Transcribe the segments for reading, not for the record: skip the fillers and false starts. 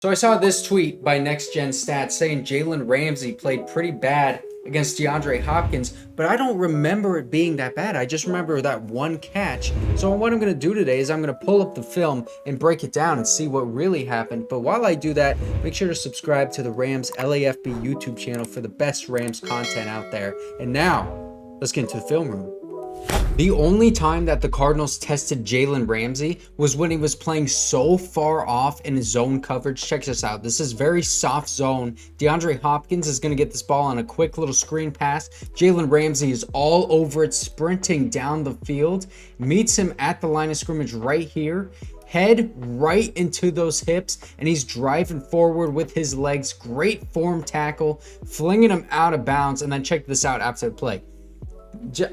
So I saw this tweet by Next Gen Stats saying Jalen Ramsey played pretty bad against DeAndre Hopkins, but I don't remember it being that bad. I just remember that one catch. So what I'm going to do today is I'm going to pull up the film and break it down and see what really happened. But while I do that, make sure to subscribe to the Rams LAFB YouTube channel for the best Rams content out there. And now, let's get into the film room. The only time that the Cardinals tested Jalen Ramsey was when he was playing so far off in his zone coverage. Check this out. This is very soft zone. DeAndre Hopkins is going to get this ball on a quick little screen pass. Jalen Ramsey is all over it, sprinting down the field, meets him at the line of scrimmage right here. Head right into those hips, and he's driving forward with his legs. Great form tackle, flinging him out of bounds. And then check this out after the play.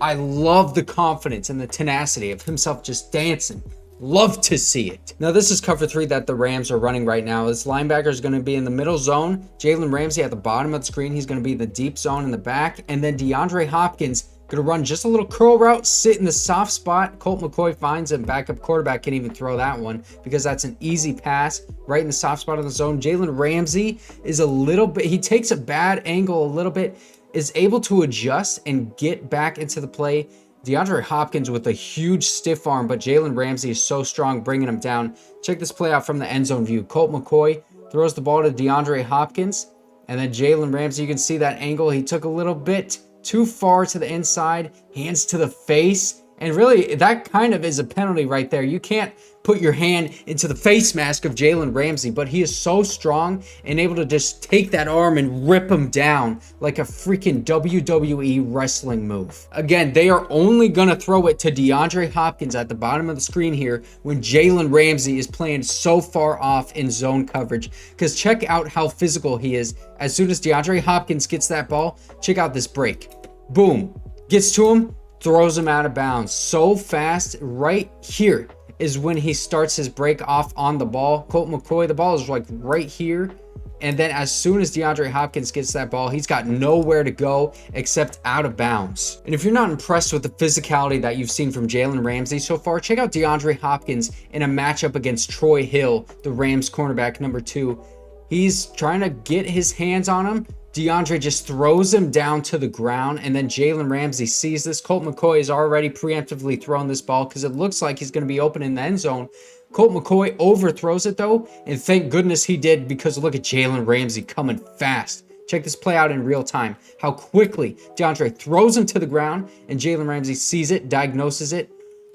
I love the confidence and the tenacity of himself just dancing. Love to see it. Now, this is cover 3 that the Rams are running right now. This linebacker is going to be in the middle zone. Jalen Ramsey at the bottom of the screen. He's going to be in the deep zone in the back. And then DeAndre Hopkins going to run just a little curl route, sit in the soft spot. Colt McCoy finds him. Backup quarterback can't even throw that one because that's an easy pass right in the soft spot of the zone. Jalen Ramsey is a little bit, he takes a bad angle a little bit, is able to adjust and get back into the play. DeAndre Hopkins with a huge stiff arm, but Jalen Ramsey is so strong, bringing him down. Check this play out from the end zone view. Colt McCoy throws the ball to DeAndre Hopkins, and then Jalen Ramsey, you can see that angle. He took a little bit too far to the inside, hands to the face, and really that kind of is a penalty right there. You can't put your hand into the face mask of Jalen Ramsey, but he is so strong and able to just take that arm and rip him down like a freaking WWE wrestling move. Again, they are only going to throw it to DeAndre Hopkins at the bottom of the screen here when Jalen Ramsey is playing so far off in zone coverage, because check out how physical he is. As soon as DeAndre Hopkins gets that ball, check out this break. Boom. Gets to him, throws him out of bounds so fast. Right here is when he starts his break off on the ball. Colt McCoy, the ball is like right here. And then as soon as DeAndre Hopkins gets that ball, he's got nowhere to go except out of bounds. And if you're not impressed with the physicality that you've seen from Jalen Ramsey so far, check out DeAndre Hopkins in a matchup against Troy Hill, the Rams cornerback number 2. He's trying to get his hands on him. DeAndre just throws him down to the ground, and then Jalen Ramsey sees this. Colt McCoy has already preemptively thrown this ball because it looks like he's going to be open in the end zone. Colt McCoy overthrows it though, and thank goodness he did, because look at Jalen Ramsey coming fast. Check this play out in real time. How quickly DeAndre throws him to the ground, and Jalen Ramsey sees it, diagnoses it.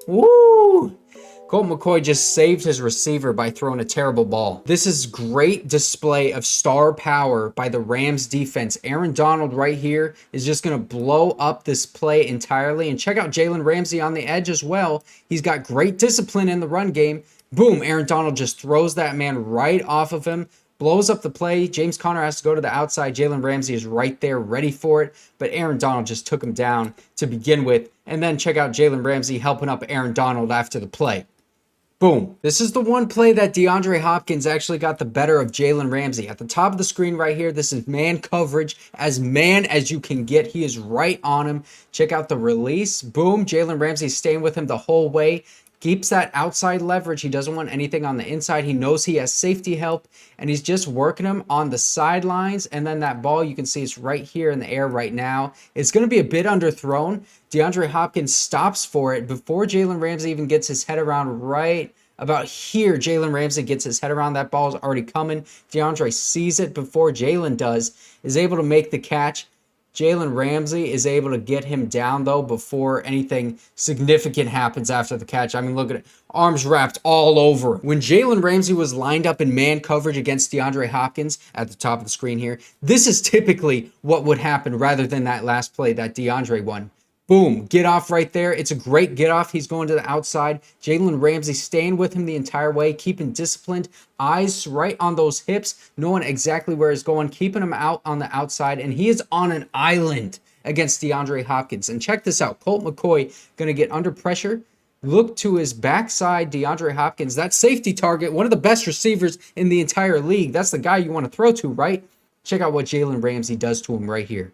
Woo! Colt McCoy just saved his receiver by throwing a terrible ball. This is great display of star power by the Rams defense. Aaron Donald right here is just going to blow up this play entirely. And check out Jalen Ramsey on the edge as well. He's got great discipline in the run game. Boom, Aaron Donald just throws that man right off of him. Blows up the play. James Conner has to go to the outside. Jalen Ramsey is right there ready for it. But Aaron Donald just took him down to begin with. And then check out Jalen Ramsey helping up Aaron Donald after the play. Boom. This is the one play that DeAndre Hopkins actually got the better of Jalen Ramsey. At the top of the screen right here, this is man coverage, as man as you can get. He is right on him. Check out the release. Boom. Jalen Ramsey staying with him the whole way. Keeps that outside leverage. He doesn't want anything on the inside. He knows he has safety help, and he's just working him on the sidelines. And then that ball, you can see it's right here in the air right now. It's going to be a bit underthrown. DeAndre Hopkins stops for it before Jalen Ramsey even gets his head around right about here. Jalen Ramsey gets his head around. That ball is already coming. DeAndre sees it before Jalen does, is able to make the catch. Jalen Ramsey is able to get him down, though, before anything significant happens after the catch. I mean, look at it. Arms wrapped all over. When Jalen Ramsey was lined up in man coverage against DeAndre Hopkins at the top of the screen here, this is typically what would happen rather than that last play that DeAndre won. Boom, get off right there. It's a great get off. He's going to the outside. Jalen Ramsey staying with him the entire way, keeping disciplined, eyes right on those hips, knowing exactly where he's going, keeping him out on the outside, and he is on an island against DeAndre Hopkins. And check this out. Colt McCoy going to get under pressure. Look to his backside, DeAndre Hopkins, that safety target, one of the best receivers in the entire league. That's the guy you want to throw to, right? Check out what Jalen Ramsey does to him right here.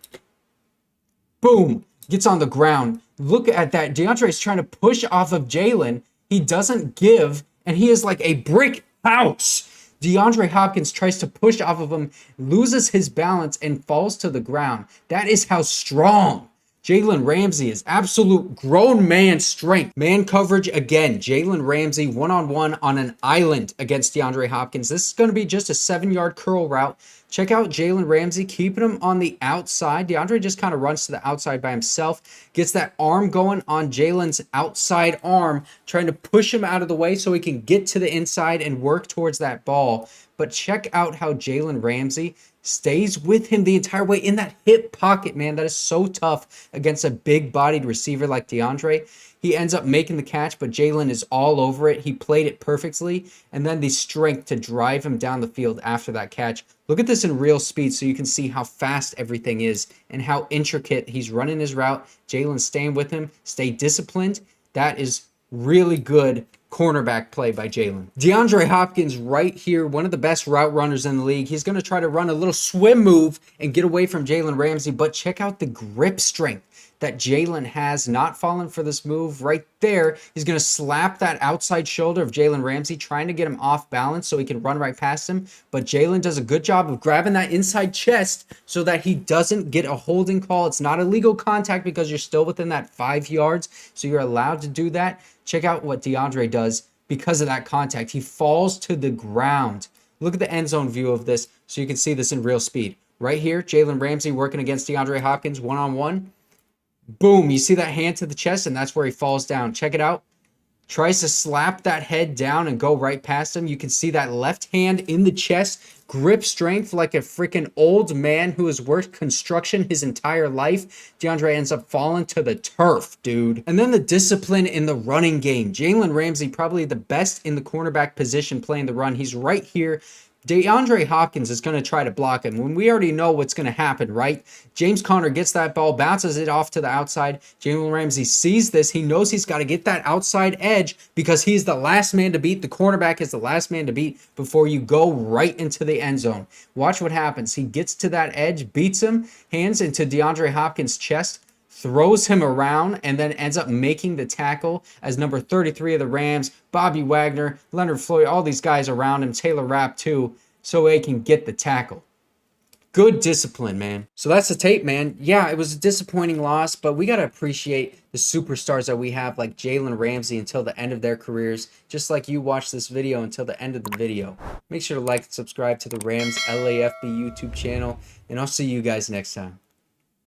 Boom. Gets on the ground. Look at that. DeAndre is trying to push off of Jalen. He doesn't give, and he is like a brick house. DeAndre Hopkins tries to push off of him, loses his balance, and falls to the ground. That is how strong Jalen Ramsey is. Absolute grown man strength. Man coverage again. Jalen Ramsey one-on-one on an island against DeAndre Hopkins. This is going to be just a 7-yard curl route. Check out Jalen Ramsey, keeping him on the outside. DeAndre just kind of runs to the outside by himself, gets that arm going on Jalen's outside arm, trying to push him out of the way so he can get to the inside and work towards that ball. But check out how Jalen Ramsey stays with him the entire way in that hip pocket, man. That is so tough against a big-bodied receiver like DeAndre. He ends up making the catch, but Jalen is all over it. He played it perfectly, and then the strength to drive him down the field after that catch. Look at this in real speed so you can see how fast everything is and how intricate he's running his route. Jalen staying with him, stay disciplined. That is really good cornerback play by Jalen. DeAndre Hopkins right here, one of the best route runners in the league. He's going to try to run a little swim move and get away from Jalen Ramsey, but check out the grip strength that Jalen has, not falling for this move right there. He's going to slap that outside shoulder of Jalen Ramsey, trying to get him off balance so he can run right past him. But Jalen does a good job of grabbing that inside chest so that he doesn't get a holding call. It's not illegal contact because you're still within that 5 yards, so you're allowed to do that. Check out what DeAndre does because of that contact. He falls to the ground. Look at the end zone view of this so you can see this in real speed. Right here, Jalen Ramsey working against DeAndre Hopkins one-on-one. Boom, you see that hand to the chest, and that's where he falls down. Check it out. Tries to slap that head down and go right past him. You can see that left hand in the chest. Grip strength like a freaking old man who has worked construction his entire life. DeAndre ends up falling to the turf, dude. And then the discipline in the running game. Jalen Ramsey, probably the best in the cornerback position playing the run. He's right here. DeAndre Hopkins is going to try to block him when we already know what's going to happen, right? James Conner gets that ball, bounces it off to the outside. Jalen Ramsey sees this. He knows he's got to get that outside edge because he's the last man to beat. The cornerback is the last man to beat before you go right into the end zone. Watch what happens. He gets to that edge, beats him, hands into DeAndre Hopkins' chest, throws him around, and then ends up making the tackle as number 33 of the Rams, Bobby Wagner, Leonard Floyd, all these guys around him, Taylor Rapp too, so he can get the tackle. Good discipline, man. So that's the tape, man. Yeah, it was a disappointing loss, but we got to appreciate the superstars that we have like Jalen Ramsey until the end of their careers, just like you watch this video until the end of the video. Make sure to like and subscribe to the Rams LAFB YouTube channel, and I'll see you guys next time.